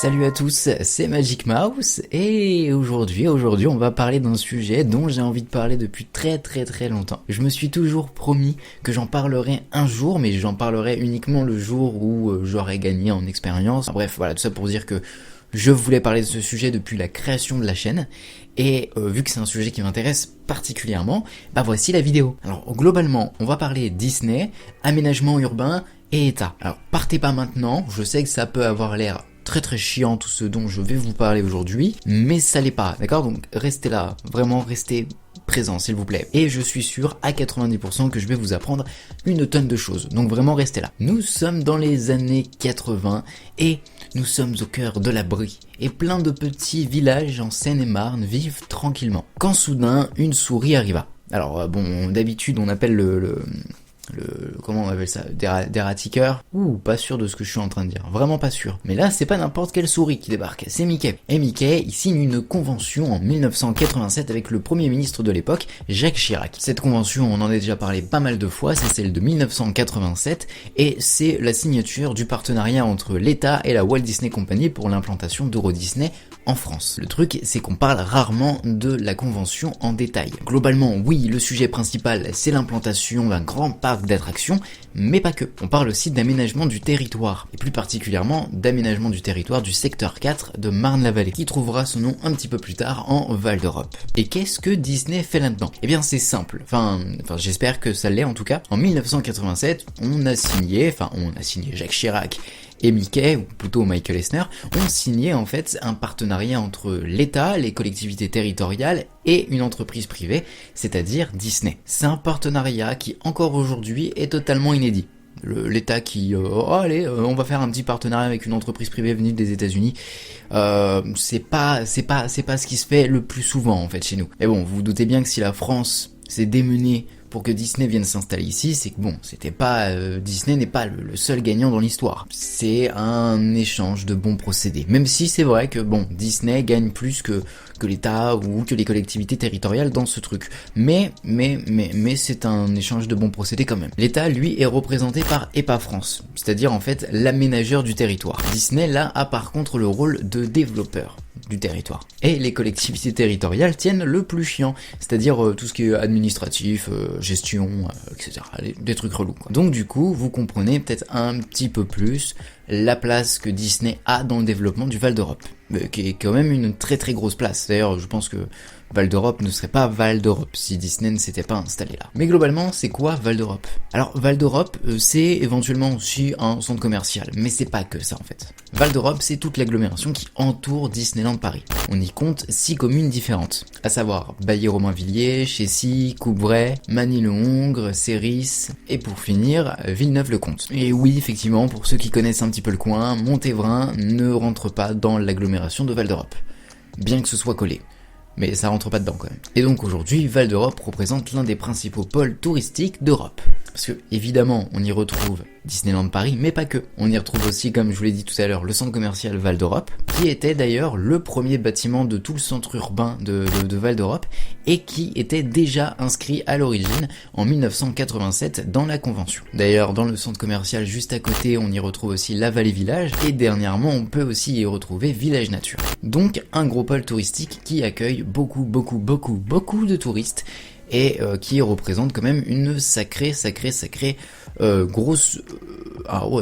Salut à tous, c'est Magic Mouse et aujourd'hui on va parler d'un sujet dont j'ai envie de parler depuis très longtemps. Je me suis toujours promis que j'en parlerai un jour, mais j'en parlerai uniquement le jour où j'aurai gagné en expérience. Bref, voilà, tout ça pour dire que je voulais parler de ce sujet depuis la création de la chaîne et vu que c'est un sujet qui m'intéresse particulièrement, bah voici la vidéo. Alors globalement, on va parler Disney, aménagement urbain et État. Alors partez pas maintenant, je sais que ça peut avoir l'air très chiant tout ce dont je vais vous parler aujourd'hui, mais ça l'est pas, d'accord? Donc restez là, vraiment restez présent s'il vous plaît. Et je suis sûr à 90% que je vais vous apprendre une tonne de choses, donc vraiment restez là. Nous sommes dans les années 80 et nous sommes au cœur de la Brie, et plein de petits villages en Seine-et-Marne vivent tranquillement. Quand soudain, une souris arriva. Alors bon, d'habitude on appelle le comment on appelle ça, d'ératiqueur. Pas sûr de ce que je suis en train de dire, vraiment pas sûr. Mais là, c'est pas n'importe quelle souris qui débarque, c'est Mickey. Et Mickey, il signe une convention en 1987 avec le premier ministre de l'époque, Jacques Chirac. Cette convention, on en a déjà parlé pas mal de fois, c'est celle de 1987, et c'est la signature du partenariat entre l'État et la Walt Disney Company pour l'implantation d'Euro Disney en France. Le truc, c'est qu'on parle rarement de la convention en détail. Globalement, oui, le sujet principal, c'est l'implantation d'un grand parc d'attractions, mais pas que. On parle aussi d'aménagement du territoire, et plus particulièrement d'aménagement du territoire du secteur 4 de Marne-la-Vallée, qui trouvera son nom un petit peu plus tard en Val d'Europe. Et qu'est-ce que Disney fait là-dedans? Eh bien c'est simple, enfin j'espère que ça l'est en tout cas. En 1987, on a signé Jacques Chirac et Mickey, ou plutôt Michael Eisner, ont signé en fait un partenariat entre l'État, les collectivités territoriales et une entreprise privée, c'est-à-dire Disney. C'est un partenariat qui encore aujourd'hui est totalement inédit. L'État qui on va faire un petit partenariat avec une entreprise privée venue des États-Unis, c'est pas ce qui se fait le plus souvent en fait chez nous. Mais bon, vous vous doutez bien que si la France s'est démenée pour que Disney vienne s'installer ici, c'est que bon, Disney n'est pas le seul gagnant dans l'histoire. C'est un échange de bons procédés. Même si c'est vrai que bon, Disney gagne plus que l'État ou que les collectivités territoriales dans ce truc. Mais c'est un échange de bons procédés quand même. L'État, lui, est représenté par EPA France, c'est-à-dire en fait l'aménageur du territoire. Disney, là, a par contre le rôle de développeur du territoire. Et les collectivités territoriales tiennent le plus chiant, c'est-à-dire tout ce qui est administratif, gestion, etc. Des trucs relous, quoi. Donc du coup, vous comprenez peut-être un petit peu plus la place que Disney a dans le développement du Val d'Europe, qui est quand même une très grosse place. D'ailleurs, je pense que Val d'Europe ne serait pas Val d'Europe si Disney ne s'était pas installé là. Mais globalement, c'est quoi Val d'Europe? Alors, Val d'Europe, c'est éventuellement aussi un centre commercial, mais c'est pas que ça en fait. Val d'Europe, c'est toute l'agglomération qui entoure Disneyland Paris. On y compte 6 communes différentes, à savoir Bailly-Romainvilliers, Chessy, Coubray, Magny-le-Hongre, Séris, et pour finir, Villeneuve-le-Comte. Et oui, effectivement, pour ceux qui connaissent un petit peu le coin, Montévrain ne rentre pas dans l'agglomération de Val d'Europe, bien que ce soit collé. Mais ça rentre pas dedans quand même. Et donc aujourd'hui, Val d'Europe représente l'un des principaux pôles touristiques d'Europe. Parce que évidemment, on y retrouve Disneyland Paris, mais pas que. On y retrouve aussi, comme je vous l'ai dit tout à l'heure, le centre commercial Val d'Europe, qui était d'ailleurs le premier bâtiment de tout le centre urbain de Val d'Europe, et qui était déjà inscrit à l'origine en 1987 dans la convention. D'ailleurs, dans le centre commercial juste à côté, on y retrouve aussi la Vallée Village, et dernièrement, on peut aussi y retrouver Village Nature. Donc, un gros pôle touristique qui accueille beaucoup de touristes, et qui représente quand même une sacrée grosse...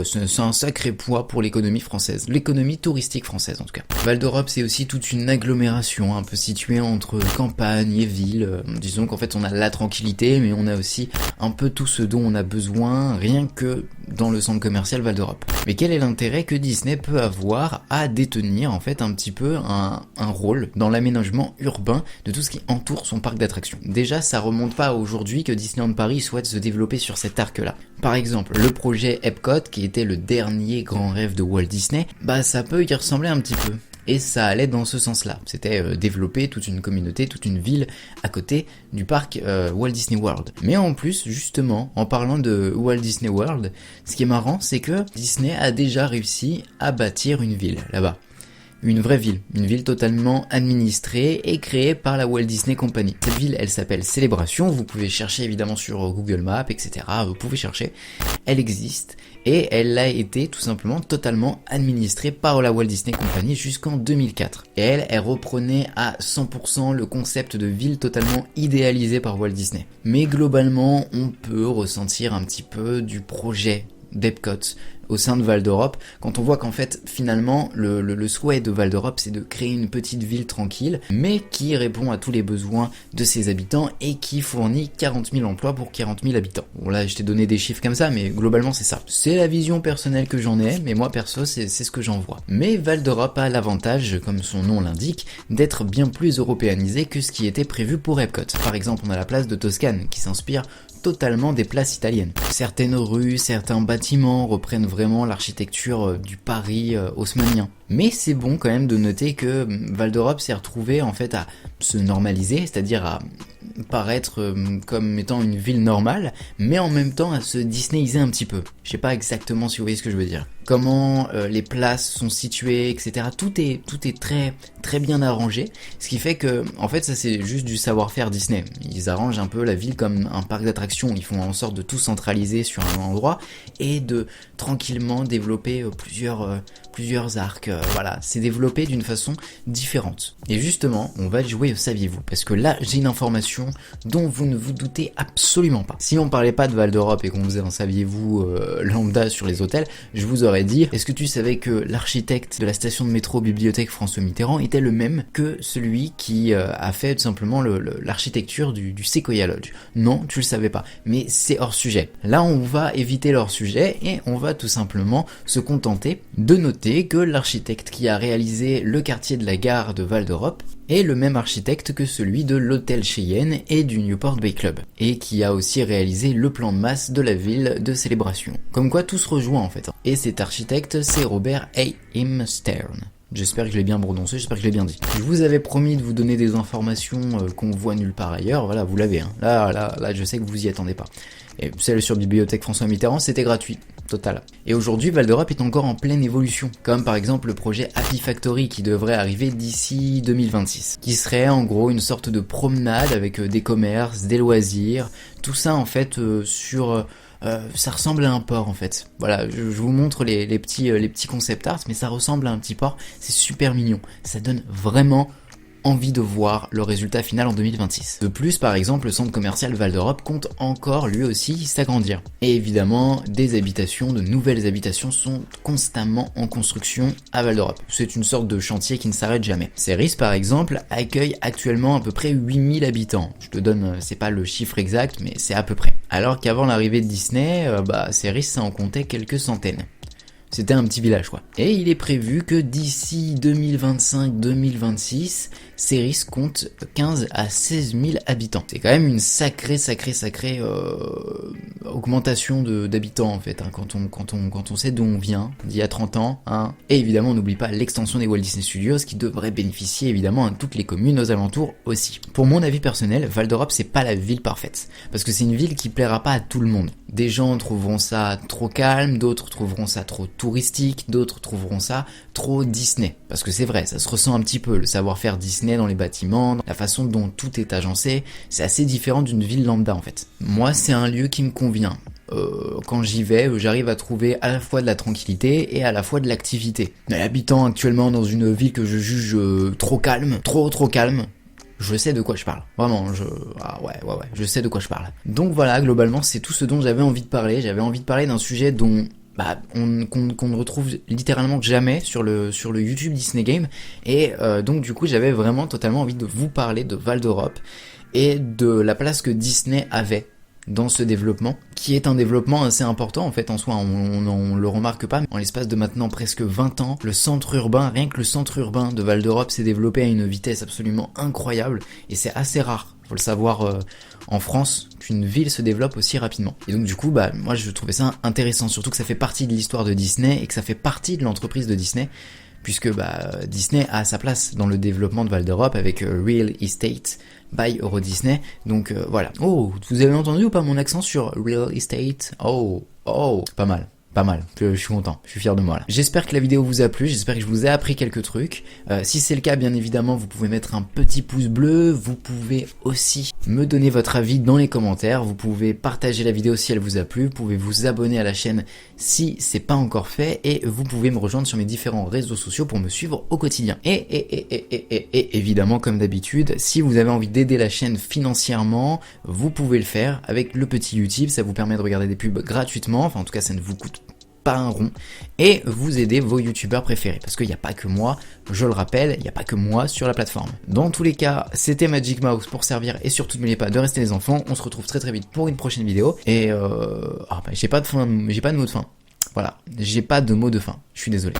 c'est un sacré poids pour l'économie française, l'économie touristique française en tout cas. Val d'Europe, c'est aussi toute une agglomération un peu située entre campagne et ville. Disons qu'en fait on a la tranquillité, mais on a aussi un peu tout ce dont on a besoin rien que dans le centre commercial Val d'Europe. Mais quel est l'intérêt que Disney peut avoir à détenir en fait un petit peu un rôle dans l'aménagement urbain de tout ce qui entoure son parc d'attractions? Déjà, ça remonte pas à aujourd'hui que Disneyland Paris souhaite se développer sur cet arc-là. Par exemple, le projet Epcot, qui était le dernier grand rêve de Walt Disney, ça peut y ressembler un petit peu. Et ça allait dans ce sens-là. C'était développer toute une communauté, toute une ville à côté du parc Walt Disney World. Mais en plus, justement, en parlant de Walt Disney World, ce qui est marrant, c'est que Disney a déjà réussi à bâtir une ville là-bas. une vraie ville, une ville totalement administrée et créée par la Walt Disney Company. Cette ville, elle s'appelle Célébration, vous pouvez chercher évidemment sur Google Maps, etc. Vous pouvez chercher, elle existe et elle a été tout simplement totalement administrée par la Walt Disney Company jusqu'en 2004. Et elle reprenait à 100% le concept de ville totalement idéalisé par Walt Disney. Mais globalement, on peut ressentir un petit peu du projet d'Epcot au sein de Val d'Europe, quand on voit qu'en fait finalement le souhait de Val d'Europe c'est de créer une petite ville tranquille mais qui répond à tous les besoins de ses habitants et qui fournit 40 000 emplois pour 40 000 habitants. Bon là je t'ai donné des chiffres comme ça mais globalement c'est ça. C'est la vision personnelle que j'en ai mais moi perso c'est ce que j'en vois. Mais Val d'Europe a l'avantage, comme son nom l'indique, d'être bien plus européanisé que ce qui était prévu pour Epcot. Par exemple on a la place de Toscane qui s'inspire totalement des places italiennes. Certaines rues, certains bâtiments reprennent vraiment l'architecture du Paris haussmannien. Mais c'est bon quand même de noter que Val d'Europe s'est retrouvé en fait à se normaliser, c'est-à-dire à paraître comme étant une ville normale, mais en même temps à se disneyiser un petit peu. Je sais pas exactement si vous voyez ce que je veux dire. Comment les places sont situées, etc. Tout est très très bien arrangé, ce qui fait que en fait ça c'est juste du savoir-faire Disney. Ils arrangent un peu la ville comme un parc d'attractions, ils font en sorte de tout centraliser sur un endroit et de tranquillement développer plusieurs arcs. Voilà, c'est développé d'une façon différente. Et justement, on va jouer au saviez-vous, parce que là j'ai une information dont vous ne vous doutez absolument pas. Si on parlait pas de Val d'Europe et qu'on faisait un saviez-vous lambda sur les hôtels, je vous aurais dit, est-ce que tu savais que l'architecte de la station de métro Bibliothèque François Mitterrand était le même que celui qui a fait tout simplement l'architecture du Sequoia Lodge? Non, tu le savais pas, mais c'est hors sujet. Là on va éviter l'hors sujet et on va tout simplement se contenter de noter que l'architecte qui a réalisé le quartier de la gare de Val d'Europe est le même architecte que celui de l'hôtel Cheyenne et du Newport Bay Club, et qui a aussi réalisé le plan de masse de la ville de Célébration. Comme quoi tout se rejoint en fait. Et cet architecte c'est Robert A. M. Stern. J'espère que je l'ai bien prononcé, j'espère que je l'ai bien dit. Je vous avais promis de vous donner des informations qu'on voit nulle part ailleurs, voilà, vous l'avez. Hein. Là, je sais que vous y attendez pas. Et celle sur Bibliothèque François Mitterrand, c'était gratuit, total. Et aujourd'hui, Val d'Europe est encore en pleine évolution, comme par exemple le projet Happy Factory qui devrait arriver d'ici 2026, qui serait en gros une sorte de promenade avec des commerces, des loisirs, tout ça en fait ça ressemble à un port en fait. Voilà, je vous montre les petits concept art, mais ça ressemble à un petit port, c'est super mignon. Ça donne vraiment envie de voir le résultat final en 2026. De plus, par exemple, le centre commercial Val d'Europe compte encore lui aussi s'agrandir. Et évidemment, de nouvelles habitations sont constamment en construction à Val d'Europe. C'est une sorte de chantier qui ne s'arrête jamais. Ceris, par exemple, accueille actuellement à peu près 8000 habitants. Je te donne, c'est pas le chiffre exact, mais c'est à peu près. Alors qu'avant l'arrivée de Disney, Ceris, ça en comptait quelques centaines. C'était un petit village quoi. Et il est prévu que d'ici 2025-2026, Ceris compte 15 à 16 000 habitants. C'est quand même une sacrée augmentation d'habitants en fait, hein, quand on sait d'où on vient, d'il y a 30 ans. Hein. Et évidemment, on n'oublie pas l'extension des Walt Disney Studios qui devrait bénéficier évidemment à toutes les communes aux alentours aussi. Pour mon avis personnel, Val d'Europe c'est pas la ville parfaite, parce que c'est une ville qui plaira pas à tout le monde. Des gens trouveront ça trop calme, d'autres trouveront ça trop touristique, d'autres trouveront ça trop Disney. Parce que c'est vrai, ça se ressent un petit peu, le savoir-faire Disney dans les bâtiments, la façon dont tout est agencé, c'est assez différent d'une ville lambda en fait. Moi, c'est un lieu qui me convient. Quand j'y vais, j'arrive à trouver à la fois de la tranquillité et à la fois de l'activité. Mais habitant actuellement dans une ville que je juge trop calme, trop calme, je sais de quoi je parle. Vraiment, je sais de quoi je parle. Donc voilà, globalement, c'est tout ce dont j'avais envie de parler. J'avais envie de parler d'un sujet dont qu'on ne retrouve littéralement jamais sur le YouTube Disney Game. Et donc du coup, j'avais vraiment totalement envie de vous parler de Val d'Europe et de la place que Disney avait dans ce développement, qui est un développement assez important en fait en soi, on le remarque pas, mais en l'espace de maintenant presque 20 ans, le centre urbain, rien que le centre urbain de Val d'Europe s'est développé à une vitesse absolument incroyable, et c'est assez rare, faut le savoir en France, qu'une ville se développe aussi rapidement. Et donc du coup, moi je trouvais ça intéressant, surtout que ça fait partie de l'histoire de Disney, et que ça fait partie de l'entreprise de Disney, puisque Disney a sa place dans le développement de Val d'Europe avec Real Estate by Euro Disney. Donc voilà. Oh, vous avez entendu ou pas mon accent sur Real Estate? Oh, pas mal. Pas mal, je suis content, je suis fier de moi là. J'espère que la vidéo vous a plu, j'espère que je vous ai appris quelques trucs. Si c'est le cas, bien évidemment, vous pouvez mettre un petit pouce bleu, vous pouvez aussi me donner votre avis dans les commentaires, vous pouvez partager la vidéo si elle vous a plu, vous pouvez vous abonner à la chaîne si c'est pas encore fait, et vous pouvez me rejoindre sur mes différents réseaux sociaux pour me suivre au quotidien. Et évidemment, comme d'habitude, si vous avez envie d'aider la chaîne financièrement, vous pouvez le faire avec le petit Utip, ça vous permet de regarder des pubs gratuitement, enfin en tout cas ça ne vous coûte pas un rond, et vous aidez vos youtubeurs préférés, parce qu'il n'y a pas que moi, je le rappelle, il n'y a pas que moi sur la plateforme. Dans tous les cas, c'était Magic Mouse pour servir, et surtout n'oubliez pas de rester les enfants, on se retrouve très très vite pour une prochaine vidéo, et j'ai pas de mot de fin, voilà, j'ai pas de mot de fin, je suis désolé.